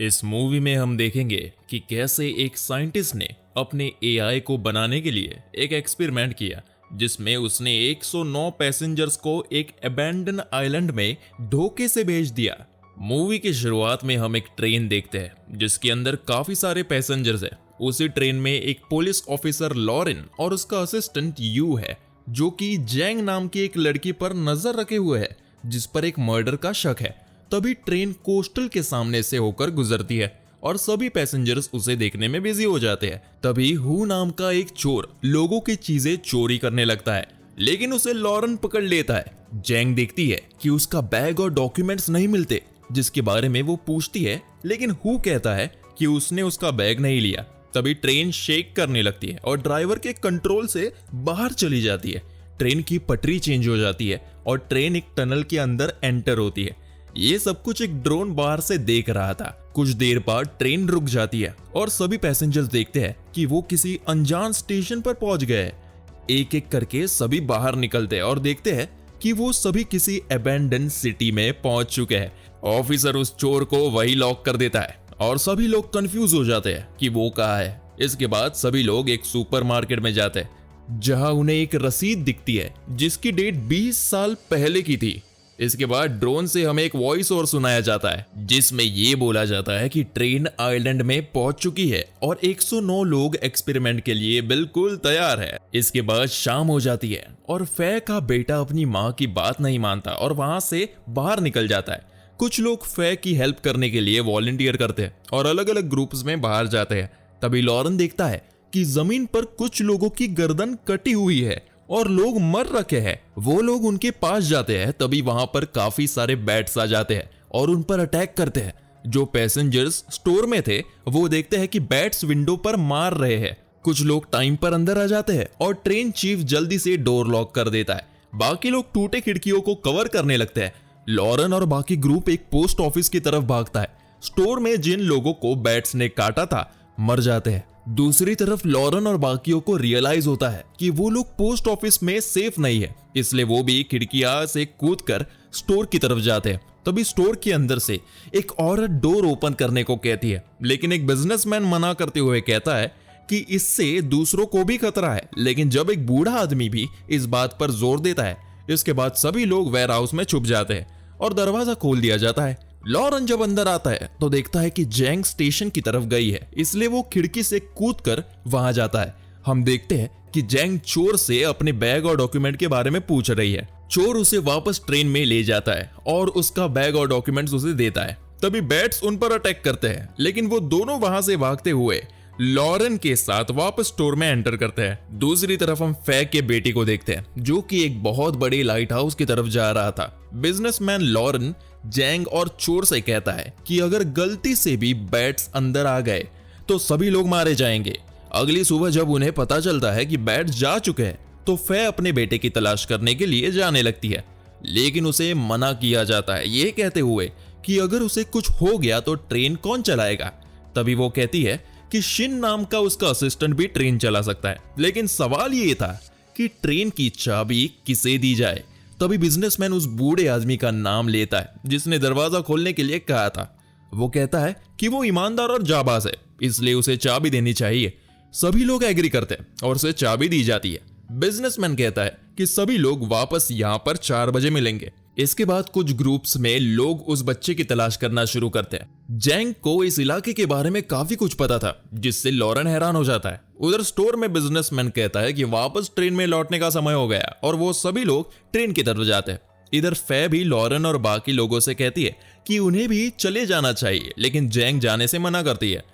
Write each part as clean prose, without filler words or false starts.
इस मूवी में हम देखेंगे कि कैसे एक साइंटिस्ट ने अपने एआई को बनाने के लिए एक एक्सपेरिमेंट किया जिसमें उसने 109 पैसेंजर्स को एक अबैंडन आइलैंड में धोखे से भेज दिया। मूवी की शुरुआत में हम एक ट्रेन देखते हैं जिसके अंदर काफी सारे पैसेंजर्स हैं। उसी ट्रेन में एक पुलिस ऑफिसर लॉरेन और उसका असिस्टेंट यू है जो कि जैंग नाम की एक लड़की पर नजर रखे हुए है जिस पर एक मर्डर का शक है। तभी ट्रेन कोस्टल के सामने से होकर गुजरती है और सभी पैसेंजर्स उसे देखने में बिजी हो जाते हैं। तभी हु नाम का एक चोर लोगों की चीजें चोरी करने लगता है, लेकिन उसे लॉरेन पकड़ लेता है। जैंग देखती है कि उसका बैग और डॉक्यूमेंट्स नहीं मिलते जिसके बारे में वो पूछती है, लेकिन हु कहता है कि उसने उसका बैग नहीं लिया। तभी ट्रेन शेक करने लगती है और ड्राइवर के कंट्रोल से बाहर चली जाती है। ट्रेन की पटरी चेंज हो जाती है और ट्रेन एक टनल के अंदर एंटर होती है। ये सब कुछ एक ड्रोन बाहर से देख रहा था। कुछ देर बाद ट्रेन रुक जाती है और सभी पैसेंजर्स देखते हैं कि वो किसी अनजान स्टेशन पर पहुंच गए हैं। एक एक करके सभी बाहर निकलते हैं और देखते हैं कि वो सभी किसी अबैंडन सिटी में पहुंच चुके हैं। ऑफिसर उस चोर को वही लॉक कर देता है और सभी लोग कंफ्यूज हो जाते हैं कि वो कहाँ है। इसके बाद सभी लोग एक सुपरमार्केट में जाते हैं जहां उन्हें एक रसीद दिखती है जिसकी डेट 20 साल पहले की थी। इसके बाद ड्रोन से हमें एक वॉइस ओवर सुनाया जाता है जिसमें ये बोला जाता है कि ट्रेन आइलैंड में पहुंच चुकी है और 109 लोग एक्सपेरिमेंट के लिए बिल्कुल तैयार है। इसके बाद शाम हो जाती है और फे का बेटा अपनी माँ की बात नहीं मानता और वहां से बाहर निकल जाता है। कुछ लोग फे की हेल्प करने के लिए वॉलंटियर करते हैं और अलग अलग ग्रुप्स में बाहर जाते हैं। तभी लॉरेन देखता है कि जमीन पर कुछ लोगों की गर्दन कटी हुई है और लोग मर रखे हैं। वो लोग उनके पास जाते हैं। तभी वहां पर काफी सारे बैट्स आ जाते हैं और उन पर अटैक करते हैं। जो पैसेंजर्स स्टोर में थे वो देखते हैं कि बैट्स विंडो पर मार रहे हैं। कुछ लोग टाइम पर अंदर आ जाते हैं और ट्रेन चीफ जल्दी से डोर लॉक कर देता है। बाकी लोग टूटे खिड़कियों को कवर करने लगते हैं। लॉरेन और बाकी ग्रुप एक पोस्ट ऑफिस की तरफ भागता है। स्टोर में जिन लोगों को बैट्स ने काटा था मर जाते हैं। दूसरी तरफ लॉरेन और बाकियों को रियलाइज होता है कि वो लोग पोस्ट ऑफिस में सेफ नहीं है, इसलिए वो भी खिड़कियां से कूदकर स्टोर की तरफ जाते हैं। तभी स्टोर के अंदर से एक औरत डोर ओपन करने को कहती है, लेकिन एक बिजनेसमैन मना करते हुए कहता है कि इससे दूसरों को भी खतरा है। लेकिन जब एक बूढ़ा आदमी भी इस बात पर जोर देता है, इसके बाद सभी लोग वेयर हाउस में छुप जाते हैं और दरवाजा खोल दिया जाता है। लॉरेन जब अंदर आता है तो देखता है कि जैंग स्टेशन की तरफ गई है, इसलिए वो खिड़की से कूदकर वहां जाता है। हम देखते हैं कि जैंग चोर से अपने बैग और डॉक्यूमेंट के बारे में पूछ रही है। चोर उसे वापस ट्रेन में ले जाता है और उसका बैग और डॉक्यूमेंट्स उसे देता है। तभी बैट्स उन पर अटैक करते हैं, लेकिन वो दोनों वहां से भागते हुए लॉरेन के साथ वापस स्टोर में एंटर करते हैं। दूसरी तरफ हम फे के बेटे को देखते हैं जो कि एक बहुत बड़े लाइट हाउस की तरफ जा रहा था। बिजनेसमैन लॉरेन जैंग और चोर से कहता है कि अगर गलती से भी बैट्स अंदर आ गए तो सभी लोग मारे जाएंगे। अगली सुबह जब उन्हें पता चलता है कि बैट्स जा चुके हैं तो फे अपने बेटे की तलाश करने के लिए जाने लगती है, लेकिन उसे मना किया जाता है ये कहते हुए कि अगर उसे कुछ हो गया तो ट्रेन कौन चलाएगा। तभी वो कहती है कि शिन नाम का उसका असिस्टेंट भी ट्रेन चला सकता है, लेकिन सवाल ये था कि ट्रेन की चाबी किसे दी जाए। तभी बिजनेसमैन उस बूढ़े आदमी का नाम लेता है जिसने दरवाजा खोलने के लिए कहा था। वो कहता है कि वो ईमानदार और जाबाज है, इसलिए उसे चाबी देनी चाहिए। सभी लोग एग्री करते हैं और उसे चाबी दी जाती है। बिजनेसमैन कहता है कि सभी लोग वापस यहाँ पर 4 बजे मिलेंगे। इसके बाद कुछ ग्रुप्स में लोग उस बच्चे की तलाश करना शुरू करते हैं। जैंग को इस इलाके के बारे में काफी कुछ पता था जिससे लॉरेन हैरान हो जाता है। उधर स्टोर में बिजनेसमैन कहता है कि वापस ट्रेन में लौटने का समय हो गया और वो सभी लोग ट्रेन की तरफ जाते हैं। इधर फे भी लॉरेन और बाकी लोगों से कहती है कि उन्हें भी चले जाना चाहिए, लेकिन जैंग जाने से मना करती है।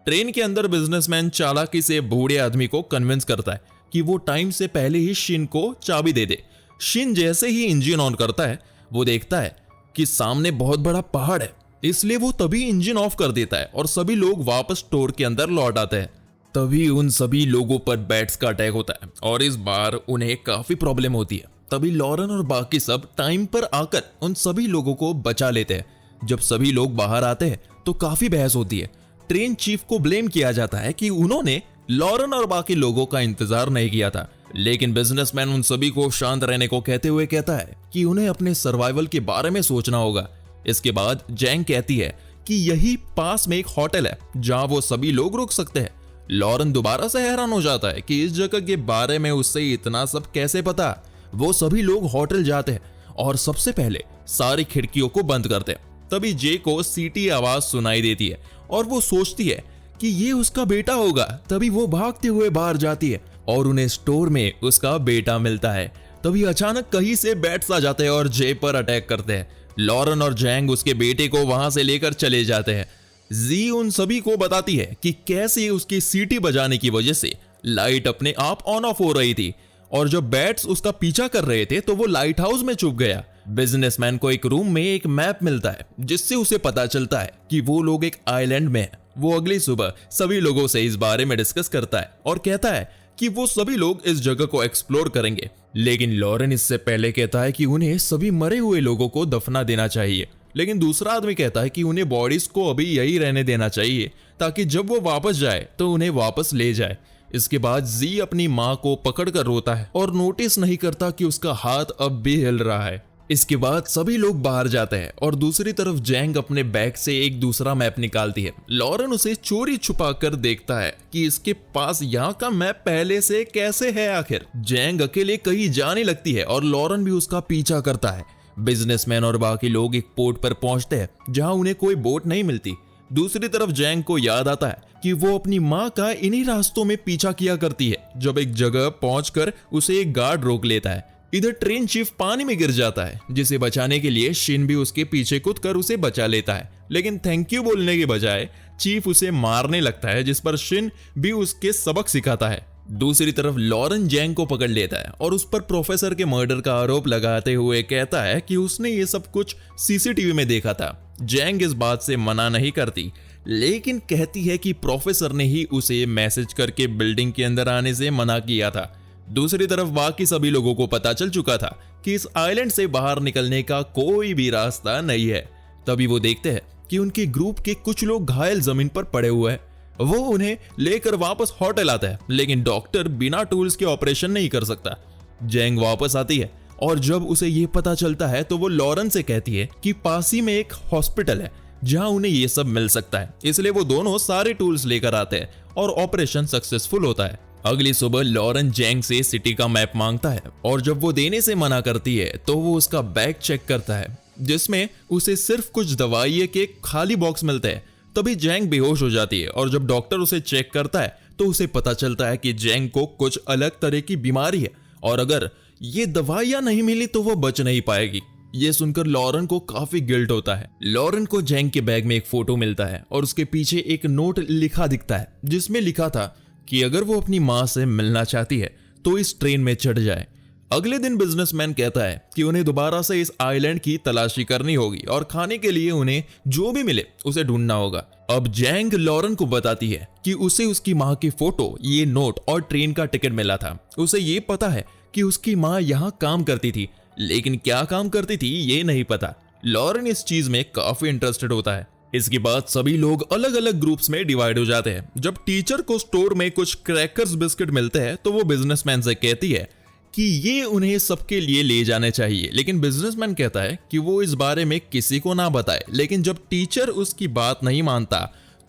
ट्रेन के अंदर बिजनेसमैन चालाकी से बूढ़े आदमी को कन्विंस करता है कि वो टाइम से पहले ही शिन को चाबी दे दे। शिन जैसे ही इंजन ऑन करता है वो देखता है कि सामने बहुत बड़ा पहाड़ है, इसलिए वो तभी इंजन ऑफ कर देता है और सभी लोग वापस स्टोर के अंदर लौट आते हैं। तभी उन सभी लोगों पर बैट्स का अटैक होता है और इस बार उन्हें काफी प्रॉब्लम होती है। तभी लॉरेन और बाकी सब टाइम पर आकर उन सभी लोगों को बचा लेते हैं। जब सभी लोग बाहर आते हैं तो काफी बहस होती है। ट्रेन चीफ को ब्लेम किया जाता है कि उन्होंने लॉरेन और बाकी लोगों का इंतजार नहीं किया था, लेकिन बिजनेसमैन उन सभी को शांत रहने को कहते हुए कहता है कि उन्हें अपने सर्वाइवल के बारे में सोचना होगा। इसके बाद जैंग कहती है कि यही पास में एक होटल है जहां वो सभी लोग रुक सकते हैं। लॉरेन दोबारा से हैरान हो जाता है कि इस जगह के बारे में उससे इतना सब कैसे पता। वो सभी लोग होटल जाते हैं और सबसे पहले सारी खिड़कियों को बंद करते हैं। तभी जे को सीटी आवाज सुनाई देती है और वो सोचती है कि ये उसका बेटा होगा। तभी वो भागते हुए बाहर जाती है और उन्हें स्टोर में उसका बेटा मिलता है। तभी अचानक कहीं से बैट्स आ जाते हैं और जे पर अटैक करते हैं। लॉरेन और जैंग उसके बेटे को वहां से लेकर चले जाते हैं। जी उन सभी को बताती है कि कैसे उसकी सीटी बजाने की वजह से लाइट अपने आप ऑन ऑफ हो रही थी और जब बैट्स उसका पीछा कर रहे थे तो वो लाइट हाउस में छुप गया। बिजनेसमैन को एक रूम में एक मैप मिलता है जिससे उसे पता चलता है कि वो लोग एक आइलैंड में हैं। वो अगली सुबह सभी लोगों से इस बारे में डिस्कस करता है और कहता है कि वो सभी लोग इस जगह को एक्सप्लोर करेंगे, लेकिन लॉरेन इससे पहले कहता है कि उन्हें सभी मरे हुए लोगों को दफना देना चाहिए। लेकिन दूसरा आदमी कहता है कि उन्हें बॉडीज को अभी यही रहने देना चाहिए ताकि जब वो वापस जाए तो उन्हें वापस ले जाए। इसके बाद जी अपनी माँ को पकड़कर रोता है और नोटिस नहीं करता कि उसका हाथ अब भी हिल रहा है। इसके बाद सभी लोग बाहर जाते हैं और दूसरी तरफ जैंग अपने बैग से एक दूसरा मैप निकालती है। लॉरेन उसे चोरी छुपा कर देखता है कि इसके पास यहाँ का मैप पहले से कैसे है। आखिर जैंग अकेले कहीं जाने लगती है और लॉरेन भी उसका पीछा करता है। बिजनेसमैन और बाकी लोग एक पोर्ट पर पहुंचते हैं जहां उन्हें कोई बोट नहीं मिलती। दूसरी तरफ जैंग को याद आता है कि वो अपनी माँ का इन्हीं रास्तों में पीछा किया करती है। जब एक जगह पहुंचकर उसे एक गार्ड रोक लेता है। इधर ट्रेन चीफ पानी में गिर जाता है जिसे बचाने के लिए शिन भी उसके पीछे कूदकर उसे बचा लेता है, लेकिन थैंक यू बोलने के बजाय चीफ उसे मारने लगता है, जिस पर शिन भी उसके सबक सिखाता है। दूसरी तरफ लॉरेन जैंग को पकड़ लेता है और उस पर प्रोफेसर के मर्डर का आरोप लगाते हुए कहता है कि उसने ये सब कुछ सीसीटीवी में देखा था। जैंग इस बात से मना नहीं करती, लेकिन कहती है कि प्रोफेसर ने ही उसे मैसेज करके बिल्डिंग के अंदर आने से मना किया था। दूसरी तरफ बाकी सभी लोगों को पता चल चुका था कि इस आइलैंड से बाहर निकलने का कोई भी रास्ता नहीं है। तभी वो देखते हैं कि उनके ग्रुप के कुछ लोग घायल जमीन पर पड़े हुए हैं। वो उन्हें लेकर वापस होटल आता है, लेकिन डॉक्टर बिना टूल्स के ऑपरेशन नहीं कर सकता। जैंग वापस आती है और जब उसे ये पता चलता है तो वो लॉरेन से कहती है कि पास ही में एक हॉस्पिटल है जहां उन्हें ये सब मिल सकता है। इसलिए वो दोनों सारे टूल्स लेकर आते हैं और ऑपरेशन सक्सेसफुल होता है। अगली सुबह लॉरेन जैंग से सिटी का मैप मांगता है और जब वो देने से मना करती है तो वो उसका बैग चेक करता है जिसमें उसे सिर्फ कुछ दवाइयों के खाली बॉक्स मिलते हैं। तभी जैंग बेहोश हो जाती है और जब डॉक्टर उसे चेक करता है तो उसे पता चलता है कि जैंग को कुछ अलग तरह की बीमारी है और अगर ये दवाइयां नहीं मिली तो वो बच नहीं पाएगी। ये सुनकर लॉरेन को काफी गिल्ट होता है। लॉरेन को जैंग के बैग में एक फोटो मिलता है और उसके पीछे एक नोट लिखा दिखता है जिसमें लिखा था कि अगर वो अपनी माँ से मिलना चाहती है तो इस ट्रेन में चढ़ जाए। अगले दिन बिजनेसमैन कहता है कि उन्हें दोबारा से इस आइलैंड की तलाशी करनी होगी और खाने के लिए उन्हें जो भी मिले उसे ढूंढना होगा। अब जैंग लॉरेन को बताती है कि उसे उसकी माँ की फोटो, ये नोट और ट्रेन का टिकट मिला था। उसे ये पता है कि उसकी माँ यहाँ काम करती थी, लेकिन क्या काम करती थी ये नहीं पता। लॉरेन इस चीज में काफी इंटरेस्टेड होता है। इसके बाद सभी लोग अलग अलग ग्रुप्स में डिवाइड हो जाते हैं। जब टीचर को स्टोर में कुछ क्रैकर्स बिस्किट मिलते हैं तो वो बिजनेसमैन से कहती है कि ये उन्हें सबके लिए ले जाने चाहिए, लेकिन बिजनेसमैन कहता है कि वो इस बारे में किसी को ना बताए। लेकिन जब टीचर उसकी बात नहीं मानता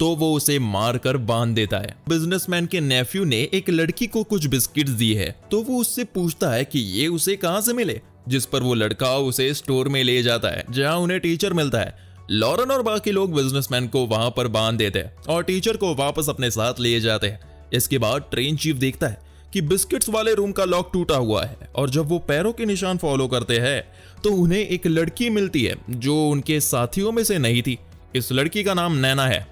तो वो उसे मारकर बांध देता है। बिजनेसमैन के नेफ्यू ने एक लड़की को कुछ बिस्किट दी है तो वो उससे पूछता है कि ये उसे कहां से मिले, जिस पर वो लड़का उसे स्टोर में ले जाता है जहां उन्हें टीचर मिलता है। लॉरेन और बाकी लोग बिजनेसमैन को वहां पर बांध देते हैं और टीचर को वापस अपने साथ ले जाते हैं। इसके बाद ट्रेन चीफ देखता है कि बिस्किट्स वाले रूम का लॉक टूटा हुआ है और जब वो पैरों के निशान फॉलो करते हैं तो उन्हें एक लड़की मिलती है जो उनके साथियों में से नहीं थी। इस लड़की का नाम नैना है,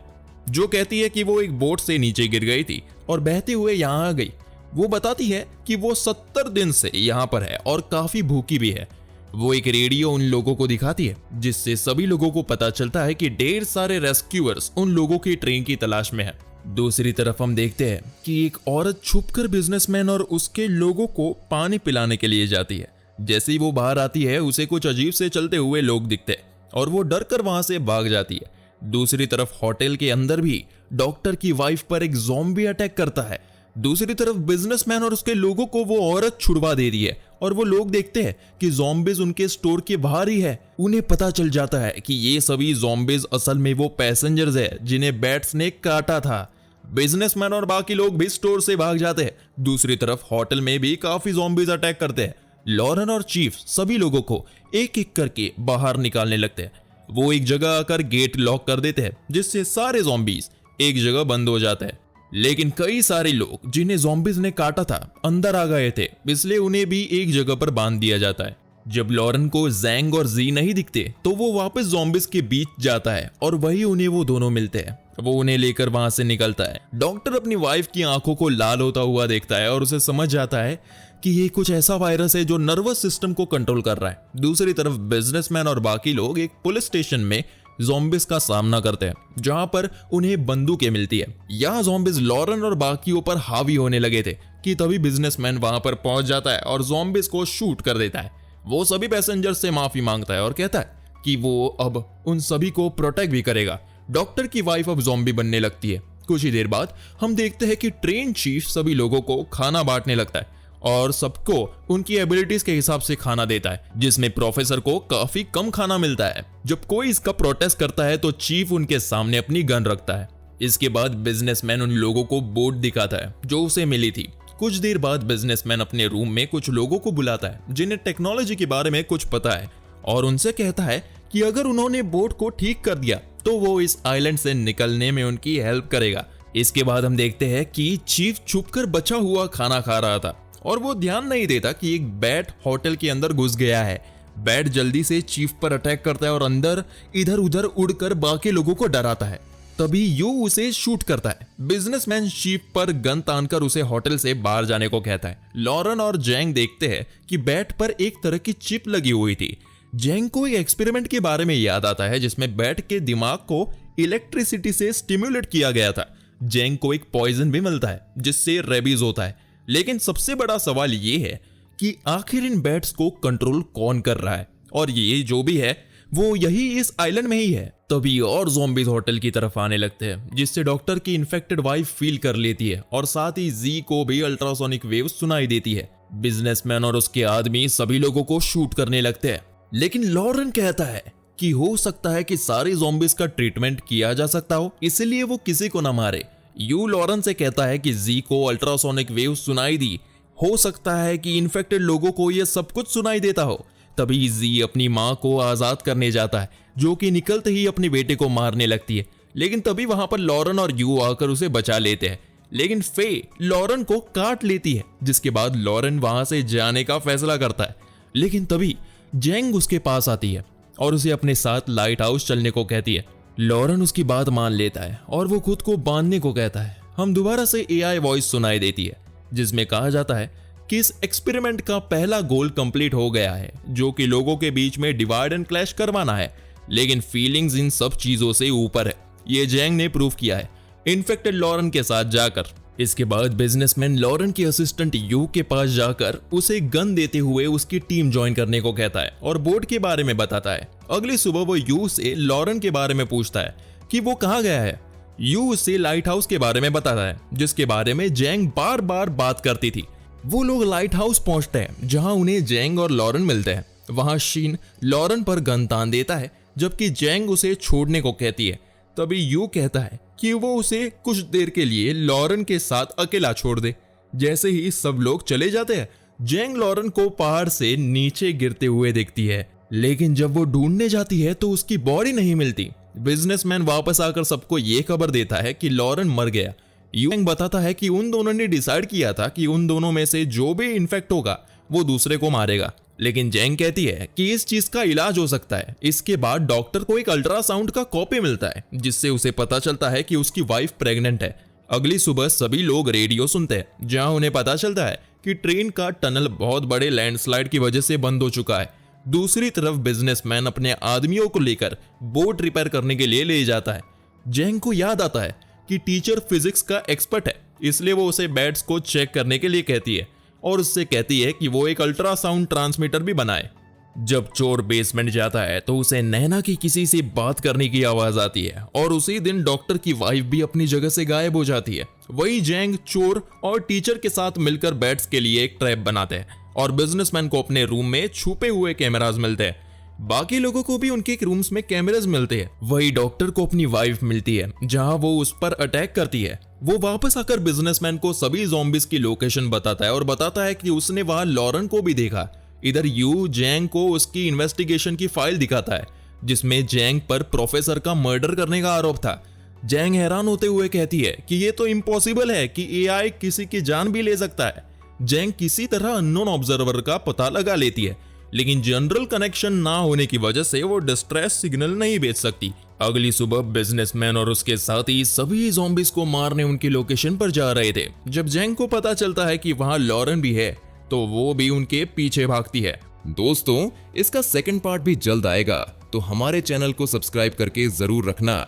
जो कहती है कि वो एक बोट से नीचे गिर गई थी और बहते हुए यहाँ आ गई। वो बताती है कि वो 70 दिन से यहाँ पर है और काफी भूखी भी है। वो एक रेडियो उन लोगों को दिखाती है जिससे सभी लोगों को पता चलता है कि ढेर सारे रेस्क्यूअर्स उन लोगों की ट्रेन की तलाश में है। दूसरी तरफ हम देखते हैं कि एक औरत छुपकर बिजनेसमैन और उसके लोगों को पानी पिलाने के लिए जाती है। जैसे ही वो बाहर आती है उसे कुछ अजीब से चलते हुए लोग दिखते हैं और वो डर कर वहां से भाग जाती है। दूसरी तरफ होटल के अंदर भी डॉक्टर की वाइफ पर एक ज़ॉम्बी अटैक करता है। दूसरी तरफ बिजनेसमैन और उसके लोगों को वो औरत छुड़वा दे रही है और वो लोग देखते हैं कि ज़ॉम्बीज उनके स्टोर के बाहर ही है। उन्हें पता चल जाता है कि ये सभी ज़ॉम्बीज असल में वो पैसेंजर्स है जिन्हें बैट्स ने काटा था। बिजनेसमैन और बाकी लोग भी स्टोर से भाग जाते हैं। दूसरी तरफ होटल में भी काफी ज़ॉम्बीज अटैक करते हैं। लॉरेन और चीफ सभी लोगों को एक एक करके बाहर निकालने लगते हैं। वो एक जगह आकर गेट लॉक कर देते हैं जिससे सारे ज़ॉम्बीज एक जगह बंद हो जाते हैं। लेकिन कई सारे लोग जिन्हें ज़ॉम्बीज ने काटा था अंदर आ गए थे, इसलिए उन्हें भी एक जगह पर बांध दिया जाता है। जब लॉरेन को जैंग और जी नहीं दिखते तो वो वापस ज़ॉम्बीज के बीच जाता है और वही उन्हें वो दोनों मिलते हैं। वो उन्हें लेकर वहां से निकलता है। डॉक्टर अपनी वाइफ की आंखों को लाल होता हुआ देखता है और उसे समझ जाता है कि ये कुछ ऐसा वायरस है जो नर्वस सिस्टम को कंट्रोल कर रहा है। दूसरी तरफ बिजनेसमैन और बाकी लोग एक पुलिस स्टेशन में ज़ॉम्बीज का सामना करते हैं जहां पर उन्हें बंदूकें मिलती है। यहाँ ज़ॉम्बीज लॉरेन और बाकियों पर हावी होने लगे थे कि तभी बिजनेसमैन वहां पर पहुंच जाता है और ज़ॉम्बीज को शूट कर देता है। वो सभी पैसेंजर से माफी मांगता है और कहता है कि वो अब उन सभी को प्रोटेक्ट भी करेगा। डॉक्टर की वाइफ अब ज़ॉम्बी बनने लगती है। कुछ ही देर बाद हम देखते हैं कि ट्रेन चीफ सभी लोगों को खाना बांटने लगता है और सबको उनकी एबिलिटीज के हिसाब से खाना देता है, जिसमें प्रोफेसर को काफी कम खाना मिलता है। जब कोई इसका प्रोटेस्ट करता है तो चीफ उनके सामने अपनी गन रखता है। इसके बाद बिजनेसमैन उन लोगों को बोट दिखाता है जो उसे मिली थी। कुछ देर बाद बिजनेसमैन अपने रूम में कुछ लोगों को बुलाता है जिन्हें टेक्नोलॉजी के बारे में कुछ पता है और उनसे कहता है कि अगर उन्होंने बोट को ठीक कर दिया तो वो इस आइलैंड से निकलने में उनकी हेल्प करेगा। इसके बाद हम देखते हैं कि चीफ छुपकर बचा हुआ खाना खा रहा था और वो ध्यान नहीं देता कि एक बैट होटल के अंदर घुस गया है। बैट जल्दी से चीफ पर अटैक करता है और अंदर इधर उधर उड़कर बाकी लोगों को डराता है। तभी यू उसे शूट करता है। बिजनेसमैन चीफ पर गन तानकर उसे होटल से बाहर जाने को कहता है। लॉरेन और जैंग देखते हैं कि बैट पर एक तरह की चिप लगी हुई थी। जैंग को एक एक्सपेरिमेंट के बारे में याद आता है जिसमें बैट के दिमाग को इलेक्ट्रिसिटी से स्टिम्युलेट किया गया था। जैंग को एक पॉइजन भी मिलता है जिससे रेबीज होता है। लेकिन सबसे बड़ा सवाल ये है कि आखिर इन बैट्स को कंट्रोल कौन कर रहा है, और ये जो भी है वो यही इस आइलैंड में ही है। तभी और ज़ॉम्बीज होटल की तरफ आने लगते हैं जिससे डॉक्टर की इन्फेक्टेड वाइफ फील कर लेती है और साथ ही जी को भी अल्ट्रासोनिक वेव सुनाई देती है। बिजनेसमैन और उसके आदमी सभी लोगों को शूट करने लगते हैं, लेकिन लॉरेन कहता है कि हो सकता है कि सारे ज़ॉम्बीज का ट्रीटमेंट किया जा सकता हो, इसलिए वो किसी को ना मारे। यू लॉरेन से कहता है कि जी को अल्ट्रासोनिक वेव सुनाई दी, हो सकता है कि इन्फेक्टेड लोगों को यह सब कुछ सुनाई देता हो। तभी जी अपनी मां को आजाद करने जाता है जो कि निकलते ही अपने बेटे को मारने लगती है, लेकिन तभी वहां पर लॉरेन और यू आकर उसे बचा लेते हैं। लेकिन फे लॉरेन को काट लेती है, जिसके बाद लॉरेन वहां से जाने का फैसला करता है। लेकिन तभी जैंग उसके पास आती है और उसे अपने साथ लाइट हाउस चलने को कहती है। लॉरेन उसकी बात मान लेता है और वो खुद को बांधने को कहता है। हम दोबारा से एआई वॉइस सुनाई देती है जिसमें कहा जाता है कि इस एक्सपेरिमेंट का पहला गोल कंप्लीट हो गया है, जो कि लोगों के बीच में डिवाइड एंड क्लैश करवाना है, लेकिन फीलिंग्स इन सब चीजों से ऊपर है। ये जैंग ने प्रूव किया है इन्फेक्टेड लॉरेन के साथ जाकर। इसके बाद बिजनेसमैन लॉरेन के असिस्टेंट यू के पास जाकर उसे गन देते हुए उसकी टीम ज्वाइन करने को कहता है और बोर्ड के बारे में बताता है। अगली सुबह वो यू से लॉरेन के बारे में पूछता है कि वो कहाँ गया है। यू उससे लाइट हाउस के बारे में बताता है जिसके बारे में जैंग बार बार बात करती थी। वो लोग लाइट हाउस पहुंचते हैं जहां उन्हें जैंग और लॉरेन मिलते हैं। वहां शीन लॉरेन पर गन तान देता है जबकि जैंग उसे छोड़ने को कहती है। तभी यू कहता है कि वो उसे कुछ देर के लिए लॉरेन के साथ अकेला छोड़ दे। जैसे ही सब लोग चले जाते हैं, जैंग लॉरेन को पहाड़ से नीचे गिरते हुए देखती है, लेकिन जब वो ढूंढने जाती है तो उसकी बॉडी नहीं मिलती। बिजनेसमैन वापस आकर सबको ये खबर देता है कि लॉरेन मर गया। यूएंग बताता है कि उन दोनों ने डिसाइड किया था कि उन दोनों में से जो भी इन्फेक्ट होगा वो दूसरे को मारेगा, लेकिन जैंग कहती है कि इस चीज का इलाज हो सकता है। इसके बाद डॉक्टर को एक अल्ट्रासाउंड का कॉपी मिलता है जिससे उसे पता चलता है कि उसकी वाइफ प्रेग्नेंट है। अगली सुबह सभी लोग रेडियो सुनते हैं जहां उन्हें पता चलता है कि ट्रेन का टनल बहुत बड़े लैंडस्लाइड की वजह से बंद हो चुका है। दूसरी तरफ बिजनेसमैन अपने आदमियों को लेकर बोट रिपेयर करने के लिए ले जाता है। जैंग को याद आता है कि टीचर फिजिक्स का एक्सपर्ट है, इसलिए वो उसे बैट्स को चेक करने के लिए कहती है और उससे कहती है कि वो एक अल्ट्रासाउंड ट्रांसमीटर भी बनाए। जब चोर बेसमेंट जाता है तो उसे नैना की किसी से बात करने की आवाज आती है और उसी दिन डॉक्टर की वाइफ भी अपनी जगह से गायब हो जाती है। वही जैंग चोर और टीचर के साथ मिलकर बैट्स के लिए एक ट्रैप बनाते हैं और बिजनेसमैन को अपने रूम में छुपे हुए कैमरास मिलते हैं। बाकी लोगों को भी उनके रूम्स में कैमरास मिलते हैं। वही डॉक्टर को अपनी वाइफ मिलती है जहां वो उस पर अटैक करती है। वो वापस आकर बिजनेसमैन को सभी ज़ॉम्बीज की लोकेशन बताता है और बताता है कि उसने वहां लॉरेन को भी देखा। इधर यू जैंग को उसकी इन्वेस्टिगेशन की फाइल दिखाता है जिसमें जैंग पर प्रोफेसर का मर्डर करने का आरोप था। जैंग हैरान होते हुए कहती है कि ये तो इम्पॉसिबल है कि एआई किसी की जान भी ले सकता है। जैंग किसी तरह अननोन ऑब्जर्वर का पता लगा लेती है, लेकिन जनरल कनेक्शन ना होने की वजह से वो डिस्ट्रेस सिग्नल नहीं भेज सकती। अगली सुबह बिजनेसमैन और उसके साथी सभी ज़ॉम्बीज को मारने उनकी लोकेशन पर जा रहे थे। जब जैंग को पता चलता है कि वहां लॉरेन भी है तो वो भी उनके पीछे भागती है। दोस्तों, इसका सेकंड पार्ट भी जल्द आएगा, तो हमारे चैनल को सब्सक्राइब करके जरूर रखना।